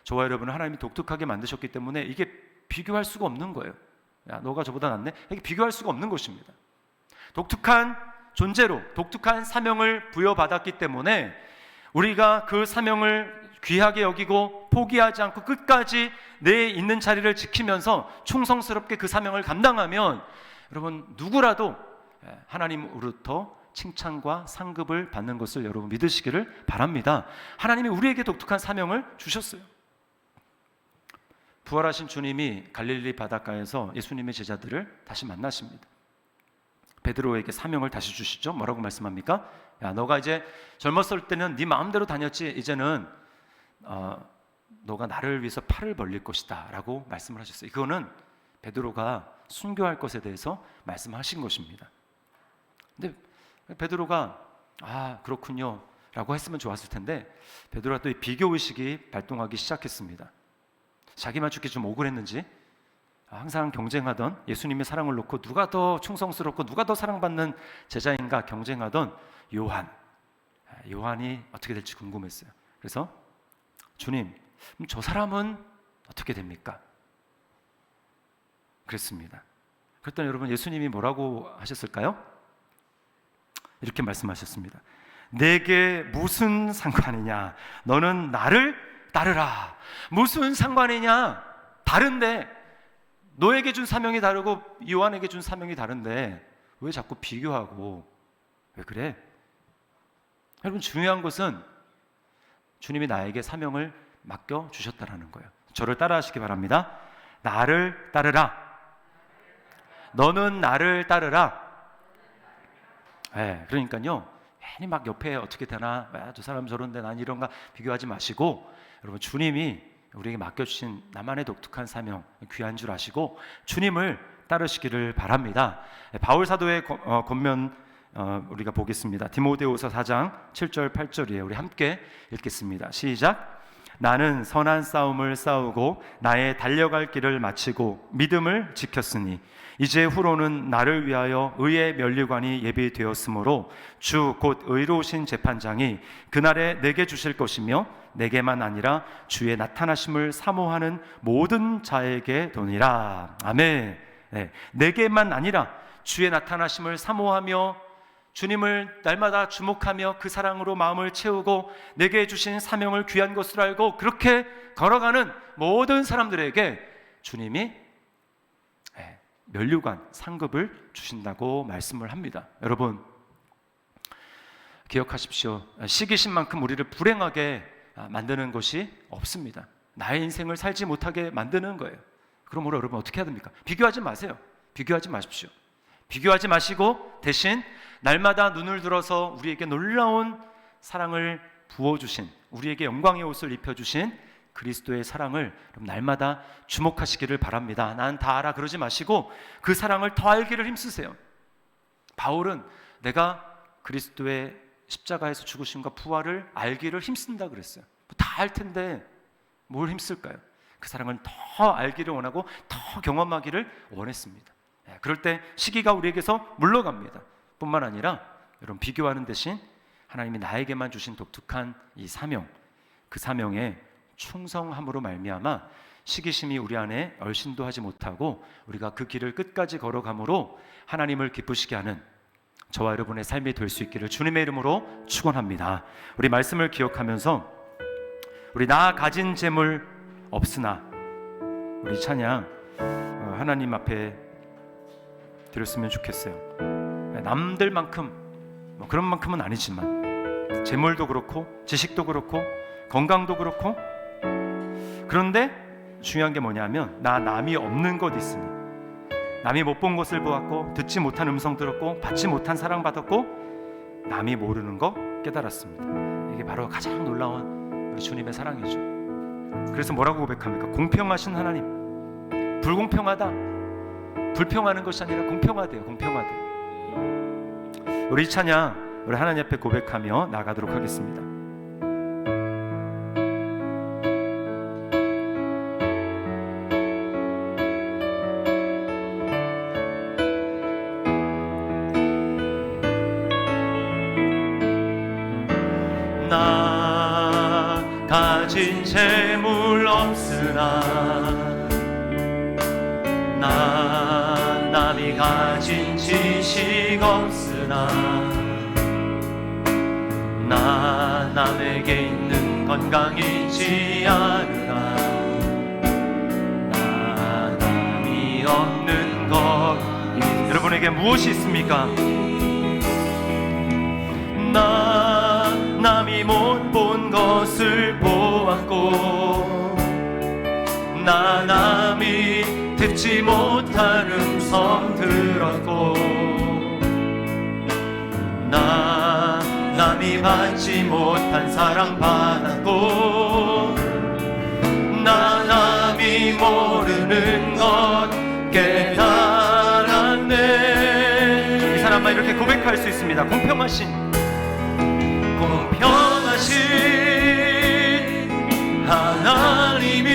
저와 여러분은 하나님이 독특하게 만드셨기 때문에 이게 비교할 수가 없는 거예요. 야, 너가 저보다 낫네? 이게 비교할 수가 없는 것입니다. 독특한 존재로 독특한 사명을 부여받았기 때문에 우리가 그 사명을 귀하게 여기고 포기하지 않고 끝까지 내 있는 자리를 지키면서 충성스럽게 그 사명을 감당하면 여러분 누구라도 하나님으로부터 칭찬과 상급을 받는 것을 여러분 믿으시기를 바랍니다. 하나님이 우리에게 독특한 사명을 주셨어요. 부활하신 주님이 갈릴리 바닷가에서 예수님의 제자들을 다시 만나십니다. 베드로에게 사명을 다시 주시죠. 뭐라고 말씀합니까? 야, 너가 이제 젊었을 때는 네 마음대로 다녔지. 이제는 너가 나를 위해서 팔을 벌릴 것이다 라고 말씀을 하셨어요. 그거는 베드로가 순교할 것에 대해서 말씀하신 것입니다. 근데 베드로가 그렇군요 라고 했으면 좋았을 텐데 베드로가 또 이 비교의식이 발동하기 시작했습니다. 자기만 죽기 좀 억울했는지 항상 경쟁하던, 예수님의 사랑을 놓고 누가 더 충성스럽고 누가 더 사랑받는 제자인가 경쟁하던 요한이 어떻게 될지 궁금했어요. 그래서 주님, 저 사람은 어떻게 됩니까? 그랬습니다. 그랬더니 여러분 예수님이 뭐라고 하셨을까요? 이렇게 말씀하셨습니다. 내게 무슨 상관이냐? 너는 나를 따르라. 무슨 상관이냐? 다른데, 너에게 준 사명이 다르고 요한에게 준 사명이 다른데 왜 자꾸 비교하고 왜 그래? 여러분 중요한 것은 주님이 나에게 사명을 맡겨주셨다라는 거예요. 저를 따라하시기 바랍니다. 나를 따르라. 너는 나를 따르라. 그러니까요, 괜히 막 옆에 어떻게 되나, 저 사람 저런데 난 이런가 비교하지 마시고, 여러분 주님이 우리에게 맡겨주신 나만의 독특한 사명, 귀한 줄 아시고 주님을 따르시기를 바랍니다. 바울 사도의 권면 우리가 보겠습니다. 디모데후서 4장 7절 8절이에요. 우리 함께 읽겠습니다. 시작. 나는 선한 싸움을 싸우고 나의 달려갈 길을 마치고 믿음을 지켰으니 이제 후로는 나를 위하여 의의 면류관이 예비되었으므로 주 곧 의로우신 재판장이 그날에 내게 주실 것이며 내게만 아니라 주의 나타나심을 사모하는 모든 자에게 도니라. 아멘. 내게만 아니라 주의 나타나심을 사모하며 주님을 날마다 주목하며 그 사랑으로 마음을 채우고 내게 주신 사명을 귀한 것으로 알고 그렇게 걸어가는 모든 사람들에게 주님이 면류관, 상급을 주신다고 말씀을 합니다. 여러분 기억하십시오. 시기심만큼 우리를 불행하게 만드는 것이 없습니다. 나의 인생을 살지 못하게 만드는 거예요. 그러므로 여러분 어떻게 해야 됩니까? 비교하지 마세요. 비교하지 마십시오. 비교하지 마시고 대신 날마다 눈을 들어서 우리에게 놀라운 사랑을 부어주신, 우리에게 영광의 옷을 입혀주신 그리스도의 사랑을 날마다 주목하시기를 바랍니다. 난 다 알아 그러지 마시고 그 사랑을 더 알기를 힘쓰세요. 바울은 내가 그리스도의 십자가에서 죽으심과 부활을 알기를 힘쓴다 그랬어요. 다 알 텐데 뭘 힘쓸까요? 그 사랑을 더 알기를 원하고 더 경험하기를 원했습니다. 그럴 때 시기가 우리에게서 물러갑니다. 뿐만 아니라 여러분 비교하는 대신 하나님이 나에게만 주신 독특한 이 사명, 그 사명에 충성함으로 말미암아 시기심이 우리 안에 얼씬도 하지 못하고 우리가 그 길을 끝까지 걸어감으로 하나님을 기쁘시게 하는 저와 여러분의 삶이 될 수 있기를 주님의 이름으로 축원합니다. 우리 말씀을 기억하면서 우리 나 가진 재물 없으나 우리 찬양 하나님 앞에 드렸으면 좋겠어요. 남들만큼 그런 만큼은 아니지만 재물도 그렇고 지식도 그렇고 건강도 그렇고, 그런데 중요한 게 뭐냐면 나 남이 없는 것 있으니, 남이 못 본 것을 보았고 듣지 못한 음성 들었고 받지 못한 사랑 받았고 남이 모르는 거 깨달았습니다. 이게 바로 가장 놀라운 우리 주님의 사랑이죠. 그래서 뭐라고 고백합니까? 공평하신 하나님, 불공평하다, 불평하는 것이 아니라 공평하대요. 공평하대요. 우리 찬양 우리 하나님 앞에 고백하며 나가도록 하겠습니다. 나 가진 재물 없으나 나 남이 가진 지식 없으나 나 남에게 있는 건강 있지 않으나 나 남이 없는 것 여러분에게 무엇이 있습니까? 나 남이 못 본 것을 보았고 나 남이 듣지 못한 음성 들었고 나 남이 받지 못한 사랑 받았고 모르는 것 깨달았네. 이 사람만 이렇게 고백할 수 있습니다. 공평하신 하나님이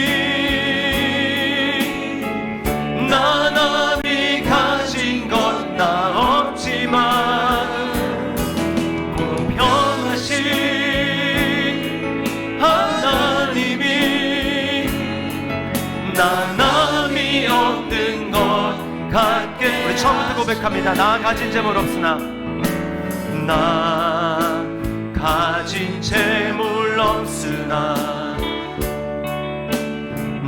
나 남이 가진 것 나 없지만 공평하신 하나님이 나 남이 없는 것 같게. 우리 처음부터 고백합니다. 나 가진 재물 없으나 나 가진 재물 없으나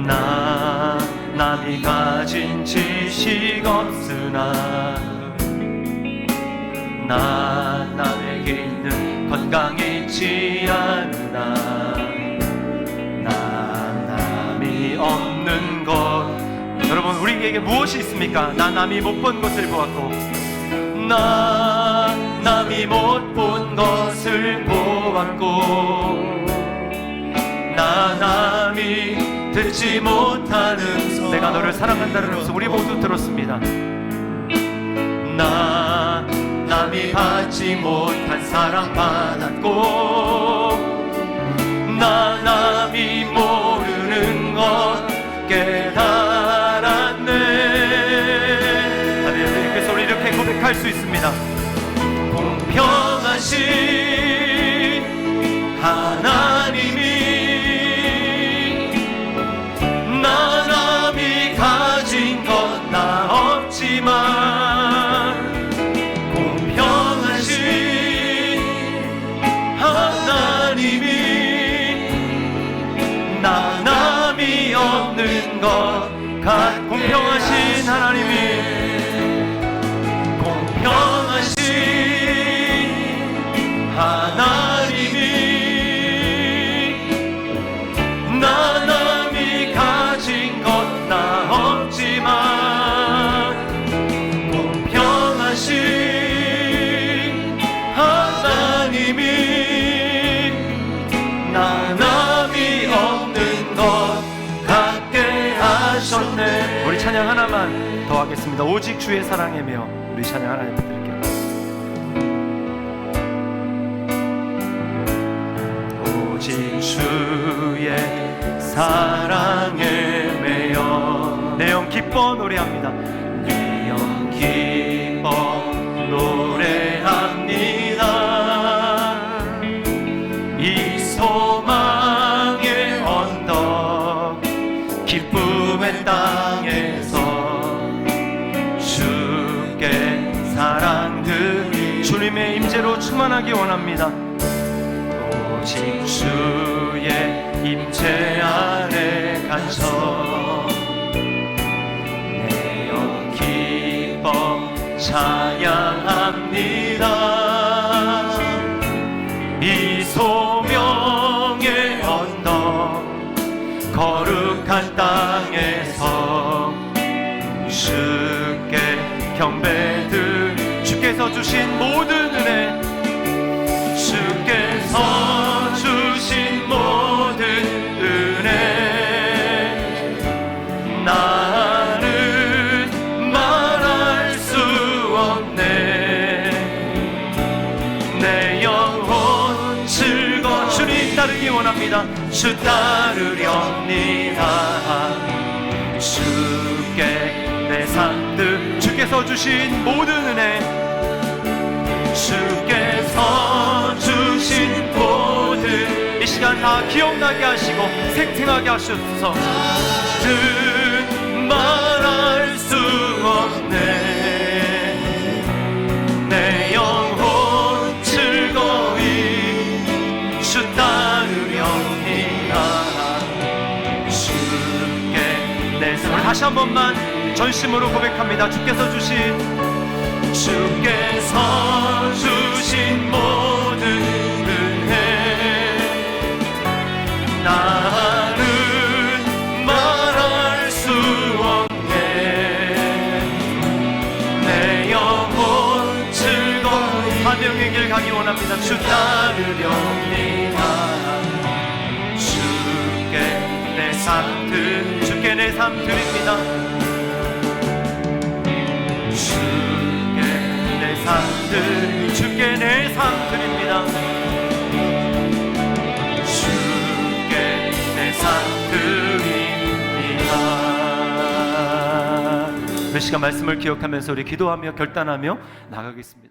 나 남이 가진 지식 없으나 나 남에게 있는 건강이 있지 않으나 나 남이 없는 것. 여러분 우리에게 무엇이 있습니까? 나 남이 못 본 것을 보았고 나 남이 못 본 것을 보았고 나 남이 듣지 못하는 음성. 내가 너를 사랑한다는 음성 우리 모두 들었습니다. 나 남이 받지 못한 사랑 받았고 나 남이 모르는 것 깨달았네. 할렐루야. 그래서 우리 이렇게 고백할 수 있습니다. 공평하신 하나님이 나 남이 가진 것 나 없지만 공평하신 하나님이 나 남이 없는 것 공평하신 하나님이 공평하신 하나님이 나 남이 가진 것 나 없지만 공평하신 하나님이 나 남이 없는 것 같게 하셨네. 우리 찬양 하나만 더 하겠습니다. 오직 주의 사랑이며. 우리 찬양 하나님 드릴게요. 오직 주의 사랑에 매여 내 영 기뻐 노래합니다. 내 영 기뻐 노래합니다. 이 소망의 언덕 기쁨의 땅에서 주께 사랑들 주님의 임재로 충만하기 원합니다. 오직 주의 임재 안에 갇혀 내 영 기뻐 찬양합니다. 이 소명의 언덕 거룩한 땅에서 주께 경배들 주께서 주신 모든 은혜 주께서 주신 모든 은혜 나는 말할 수 없네. 내 영혼 즐거 주님 따르기 원합니다. 주 따르렵니다. 주께 내 삶들 주께서 주신 모든 은혜 주께서 주신 모든 이 시간 다 기억나게 하시고 생생하게 하시옵소서. 나는 말할 수 없네. 내 영혼 즐거이 주 따르렵니다. 주께 내 삶을 다시 한 번만 전심으로 고백합니다. 주께서 주신 모든 은혜 나는 말할 수 없네. 내 영혼 즐거이 사명의 길 가기 원합니다. 주 따르렵니다. 주께 내 삶들 주께 내 삶 삶 드립니다. 주께 내 삶 드립니다. 주께 내 삶 드립니다. 주께 내 삶 드립니다. 이 시간 말씀을 기억하면서 우리 기도하며 결단하며 나가겠습니다.